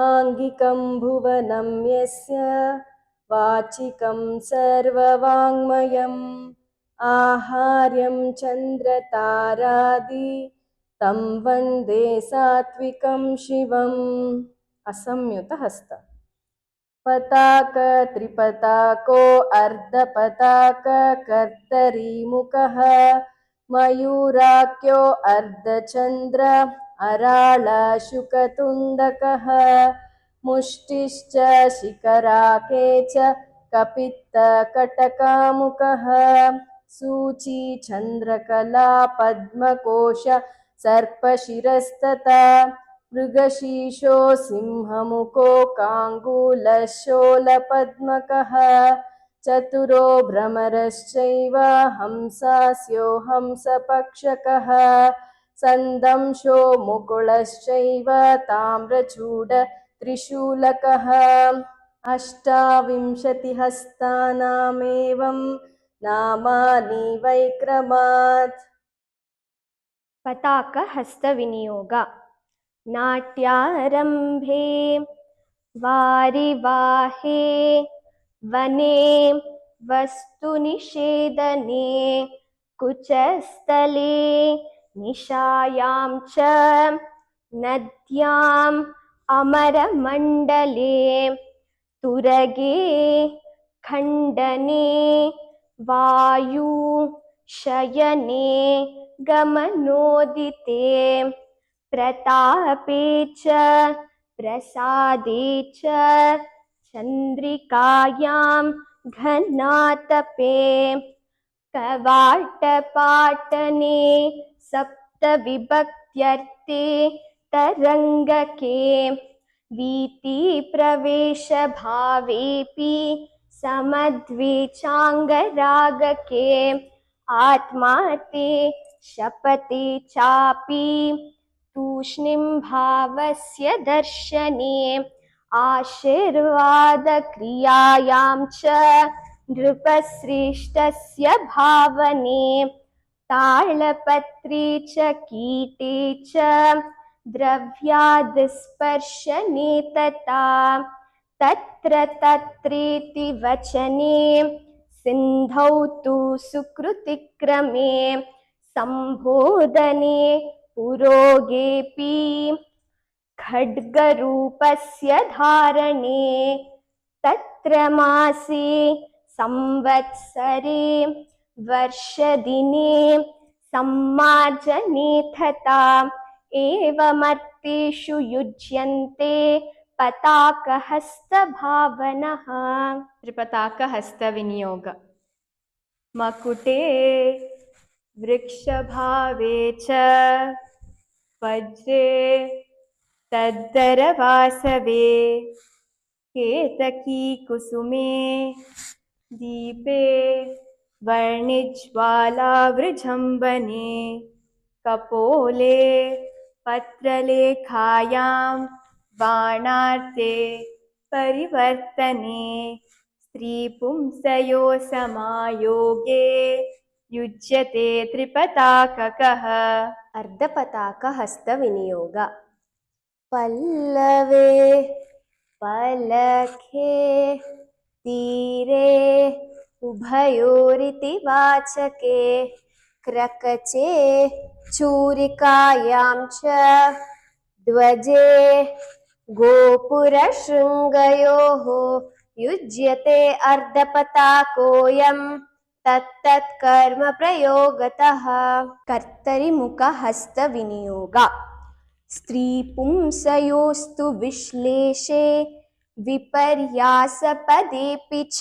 आङ्गिकं भुवनं यस्य वाचिकं सर्ववाङ्मयम् आहार्यं चन्द्रतारादि तं वन्दे सात्विकं शिवम् असंयुतहस्त पताक त्रिपताको अर्धपताक कर्तरी मुखः मयूराख्यो अर्धचन्द्र अराळशुकतुण्डकः मुष्टिश्च शिखराके च कपित्तकटकामुकः सूचीचन्द्रकला पद्मकोश सर्पशिरस्तथा मृगशीर्षो सिंहमुखो काङ्गूलशोलपद्मकः चतुरो भ्रमरश्चैव हंसास्यो हंसपक्षकः सन्दंशो मुकुलश्चैव ताम्रचूड त्रिशूलकः अष्टाविंशतिहस्तानामेवं नामानि वैक्रमात् पताक हस्तविनियोग नाट्यारम्भे वारिवाहे वने वस्तुनिषेदने कुचस्थले निशायां च नद्याम् अमरमण्डले तुरगे खण्डने वायु शयने गमनोदिते प्रतापे च प्रसादे च चन्द्रिकायां घनातपे कवाटपाटने सप्तविभक्त्यर्थे तरङ्गके वीतिप्रवेशभावेऽपि समद्विचाङ्गरागके आत्मार्थे शपथे चापि तूष्णीं भावस्य दर्शने आशीर्वादक्रियायां च नृपश्रेष्ठस्य भावने तालपत्रे च कीटे च द्रव्यादिस्पर्शने तथा तत्र तत्रेति वचने सिन्धौ तु सुकृतिक्रमे सम्बोधने पुरोगेऽपि खड्गरूपस्य धारणे तत्र मासे संवत्सरे वर्षदिने सम्मार्जने तथा एवमर्थेषु युज्यन्ते पताकहस्तभावनः। त्रिपताकहस्तविनियोग मकुटे वृक्षभावे च वज्रे तद्धरवासवे केतकी कुसुमे दीपे वर्णिज्वालावृजम्बने कपोले पत्रलेखायां बाणार्थे परिवर्तने स्त्रीपुंसयो समायोगे युज्यते त्रिपताककः। अर्धपताकहस्तविनियोग पल्लवे पलखे तीरे उभयोरिति वाचके क्रकचे चूरिकायां च ध्वजे गोपुरशृङ्गयोः युज्यते अर्धपताकोऽयं तत्तत्कर्म प्रयोगतः। कर्तरिमुखहस्तविनियोग स्त्रीपुंसयोस्तु विश्लेषे विपर्यासपदेऽपि च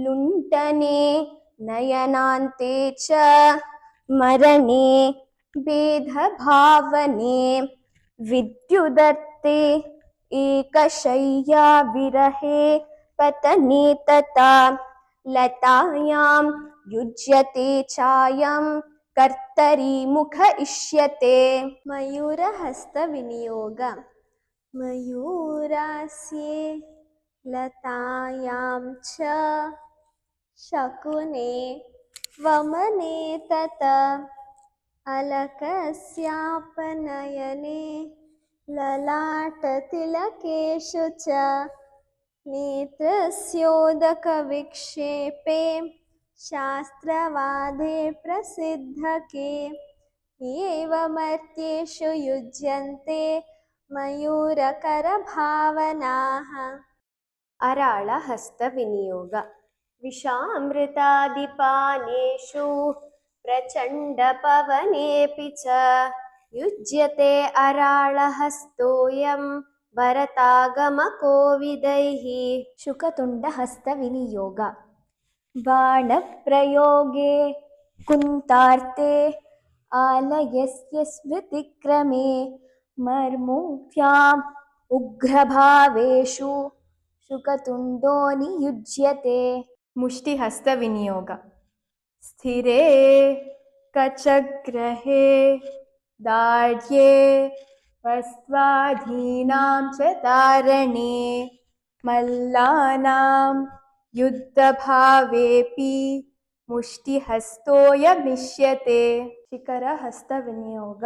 लुण्ठने नयनान्ते च मरणे भेदभावने विद्युदर्थे एकशय्या विरहे पतने तथा लतायां युज्यते चायं कर्तरी मुख इष्यते। मयूरहस्तविनियोग मयूरास्ये लतायां च शकुने वमने तत अलकस्यापनयने ललाटतिलकेषु च नेत्रस्योदकविक्षेपे शास्त्रवादे प्रसिद्धके एवमर्त्येषु युज्यन्ते मयूरकरभावनाः अराळहस्तविनियोग विषामृतादिपानेषु प्रचण्डपवनेऽपि च युज्यते अराळहस्तोऽयं भरतागमकोविदैः शुकतुण्डहस्तविनियोग बाणप्रयोगे कुन्तार्ते आलयस्य स्मृतिक्रमे मर्मूर्ध्याम् उग्रभावेषु शुकतुण्डो नियुज्यते मुष्टिहस्तविनियोग स्थिरे कचग्रहे दाढ्ये वस्त्वाधीनां च धारणे मल्लानां युद्धभावेऽपि मुष्टिहस्तोऽयमिष्यते शिखरहस्तविनियोग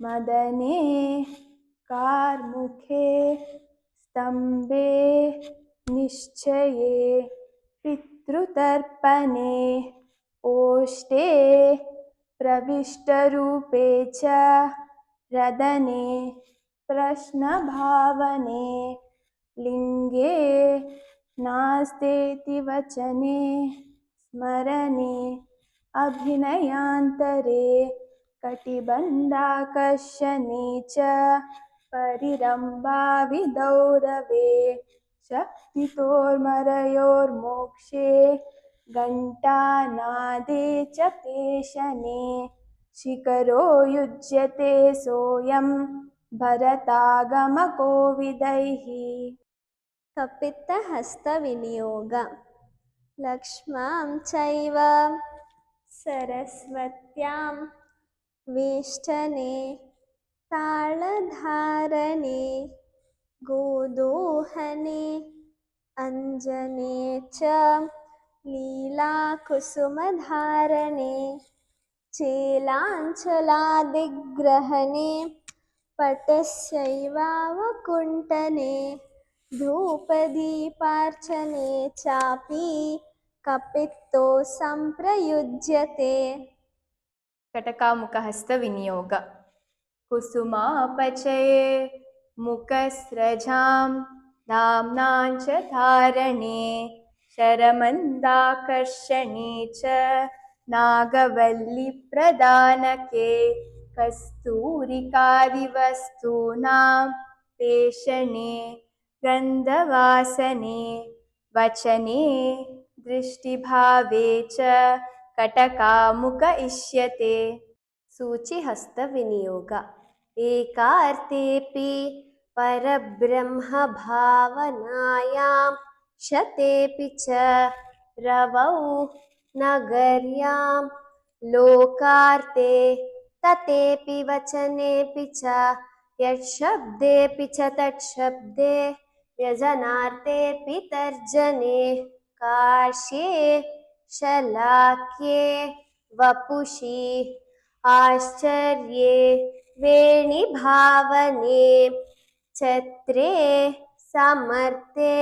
मदने कार्मुखे स्तम्भे निश्चये पितृतर्पणे ओष्टे प्रविष्टरूपे च रदने प्रश्नभावने लिङ्गे नास्तेति वचने स्मरणे अभिनयान्तरे कटिबन्धाकर्षणे च परिरम्भाविदौरवे शक्तितोर्मरयोर्मोक्षे घण्टानादे च पेशने शिखरो युज्यते सोऽयं भरतागमकोविदैः कपित्थहस्तविनियोग लक्ष्मां चैव सरस्वत्यां वेष्टने ताळधारणे गोदोहने अञ्जने च लीलाकुसुमधारणे चेलाञ्चलादिग्रहणे पटस्यैवावकुण्ठने धूपदीपार्चने चापि कपित्तो सम्प्रयुज्यते कटकामुखहस्तविनियोग कुसुमापचये मुखस्रजां नाम्नां च धारणे शरमन्दाकर्षणे च नागवल्लिप्रदानके कस्तूरिकादिवस्तूनां पेषणे गन्धवासने वचने दृष्टिभावे च कटकामुक इष्यते सूचिहस्तविनियोग एकार्तेऽपि परब्रह्मभावनायां शतेऽपि च रवौ नगर्यां लोकार्ते ततेऽपि वचनेऽपि च यच्छब्देऽपि च तच्छब्दे व्यजनार्तेऽपि तर्जने काश्ये शलाक्ये वपुषि आश्चर्ये वेणिभावने छत्रे समर्थे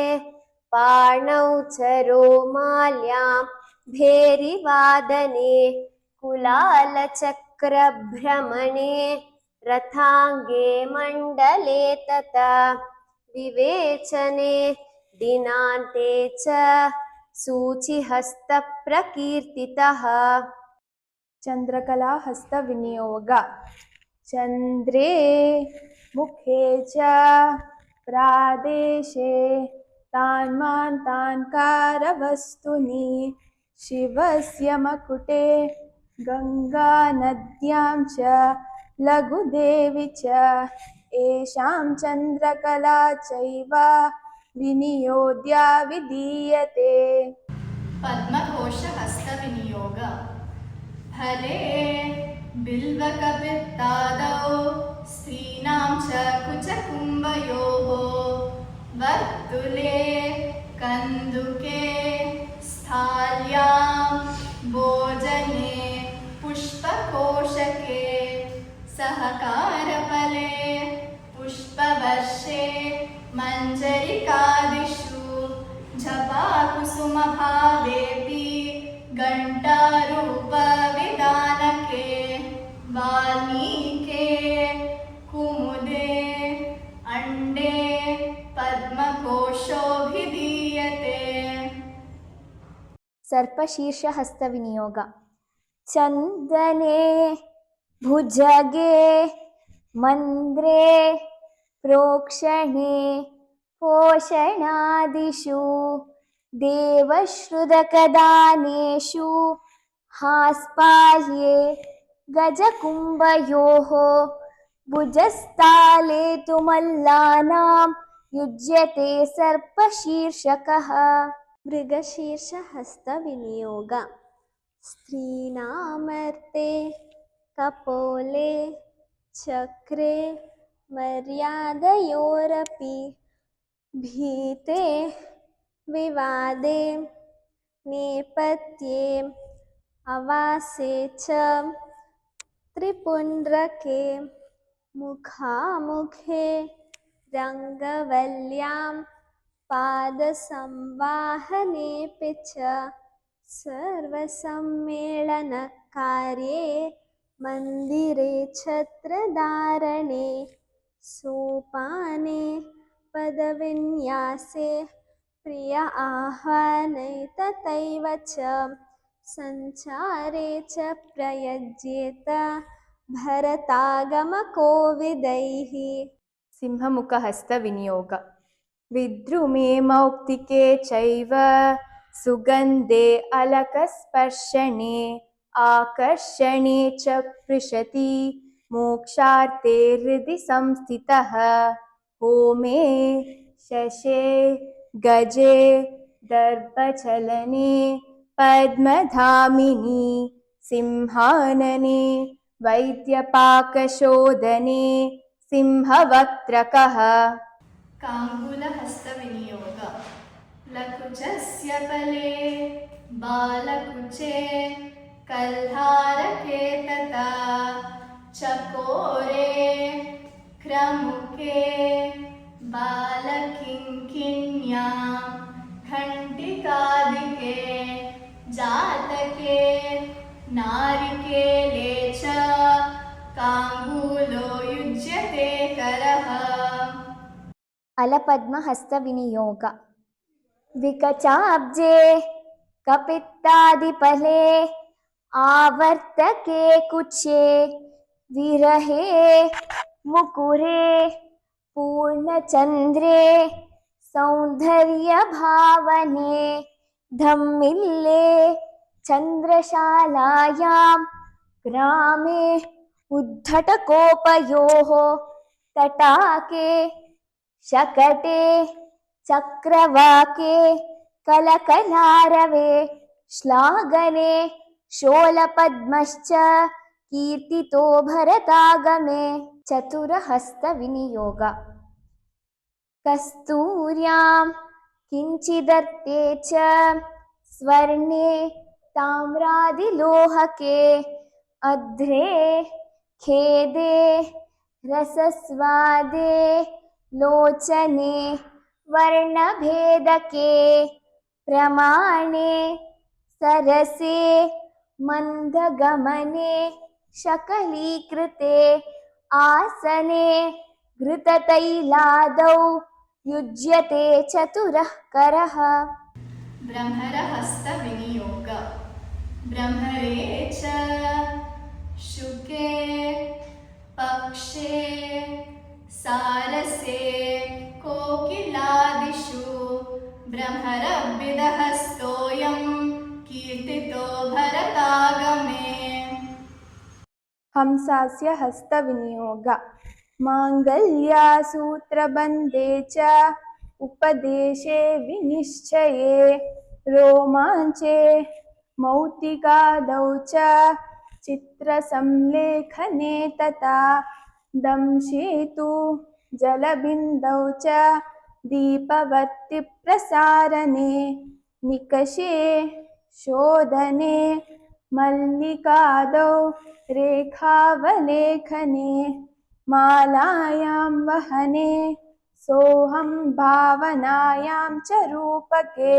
पाणौ च रोमाल्यां भेरिवादने कुलालचक्रभ्रमणे रथाङ्गे मण्डले तथा विवेचने दिनान्ते च सूचिहस्तप्रकीर्तितः चन्द्रकलाहस्तविनियोग चन्द्रे मुखे च प्रादेशे तान्मान्तान्कारवस्तुनि शिवस्य मकुटे गङ्गानद्यां च लघुदेवी च एषां चन्द्रकला चैव विनियोद्या विधीयते पद्मघोषहस्तविनियोग फले बिल्वकपित्तादौ स्त्रीणां च कुचकुम्भयोः वर्तुले कन्दुके स्थाल्यां भोजने पुष्पकोशके सहकारफले पुष्पवर्षे मञ्जरिकादिषु जपाकुसुमभावेऽपि घण्टारूपविधानके वाल्मीके कुमुदे अण्डे पद्मकोशोऽभिधीयते सर्पशीर्षहस्तविनियोग चन्दने भुजगे मन्द्रे प्रोक्षणे पोषणादिषु देवश्रुतकदानेषु हास्पाल्ये गजकुम्भयोः भुजस्थाले तु मल्लानां युज्यते सर्पशीर्षकः मृगशीर्षहस्तविनियोग स्त्रीणामर्ते कपोले चक्रे मर्यादयोरपि भीते विवादे नेपथ्ये अवासे च त्रिपुण्ड्रके मुखामुखे रङ्गवल्ल्यां पादसंवाहनेऽपि च सर्वसम्मेलनकार्ये मन्दिरे छत्रधारणे सोपाने पदविन्यासे प्रिय आह्वाने तथैव च सञ्चारे च प्रयुज्येत भरतागमकोविदैः सिंहमुखहस्तविनियोग विद्रुमे मौक्तिके चैव सुगन्धे अलकस्पर्शने आकर्षणे च पृशति मोक्षार्थे हृदि संस्थितः होमे शशे गजे दर्भचलने पद्मधामिनि सिंहानने वैद्यपाकशोधने सिंहवक्त्रकः काङ्गुलहस्तविनियोग लकुचस्य फले बालकुचे कल्हारके तथा चकोरे क्रमुके बालकिङ्किण्यां घण्टिकादिके जातके नारिकेले च काङ्गूलो युज्यते करः अलपद्महस्तविनियोग विकचाब्जे कपित्तादिफले आवर्तके कुचे विरहे मुकुरे पूर्णचन्द्रे सौन्दर्यभावने धम्मिल्ले चन्द्रशालायां ग्रामे उद्धटकोपयोः तटाके शकटे चक्रवाके कलकलारवे श्लाघने शोलपद्मश्च कीर्तितो भरतागमे चतुरहस्तविनियोग कस्तूर्यां किञ्चिदर्थे च स्वर्णे ताम्रादिलोहके अध्रे खेदे रसस्वादे लोचने वर्णभेदके प्रमाणे सरसे मन्दगमने शकलीकृते आसने घृततैलादौ युज्यते चतुरः करः ब्रह्मरहस्तविनियोग ब्रह्मरे च शुके पक्षे सारसे कोकिलादिषु ब्रह्मरव्यदहस्तोऽयं कीर्तितो भरतागमे हंसास्य हस्तविनियोग माङ्गल्यासूत्रबन्धे च उपदेशे विनिश्चये रोमाञ्चे मौक्तिकादौ च चित्रसंलेखने तथा दंशेतु जलबिन्दौ च दीपवत्तिप्रसारणे निकषे शोधने मल्लिकादौ रेखावलेखने मालायां वहने सोऽहं भावनायां च रूपके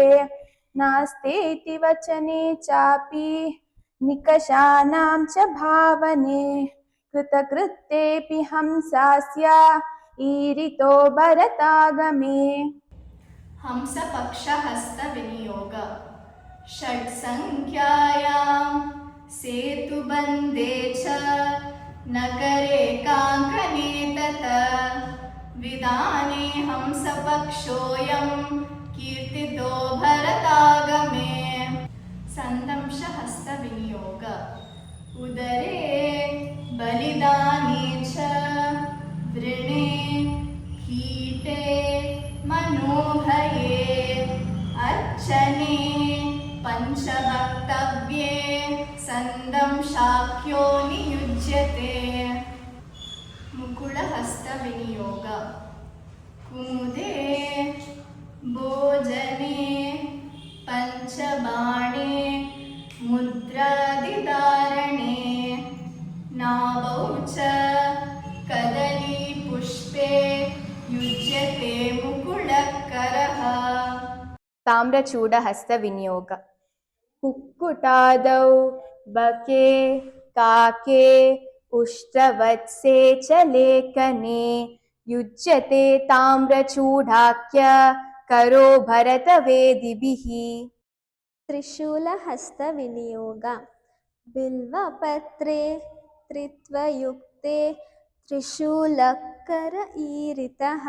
नास्तेति वचने चापि निकषानां च भावने कृतकृत्येऽपि हंसास्या ईरितो भरतागमे हंसपक्षहस्तविनियोग षट्सङ्ख्यायां सेतुबन्धे च नगरे काङ्कने तत विदाने हंसपक्षोऽयं कीर्तितो भरतागमे सन्दंशहस्तविनियोग उदरे बलिदाने च वृणे कीटे मनोभये अर्चने पञ्चवक्तव्ये सन्दंशाख्यो नियुज्यते मुकुलहस्तविनियोग कुमुदे भोजने पञ्चबाणे मुद्रादिधारणे नाभौ च कदलीपुष्पे युज्यते मुकुलकरः ताम्रचूडहस्तविनियोग कुक्कुटादौ बके काके उष्ट्रवत्से च लेखने युज्यते ताम्रचूडाख्य करो भरतवेदिभिः त्रिशूलहस्तविनियोग बिल्वपत्रे त्रित्वयुक्ते त्रिशूलकर ईरितः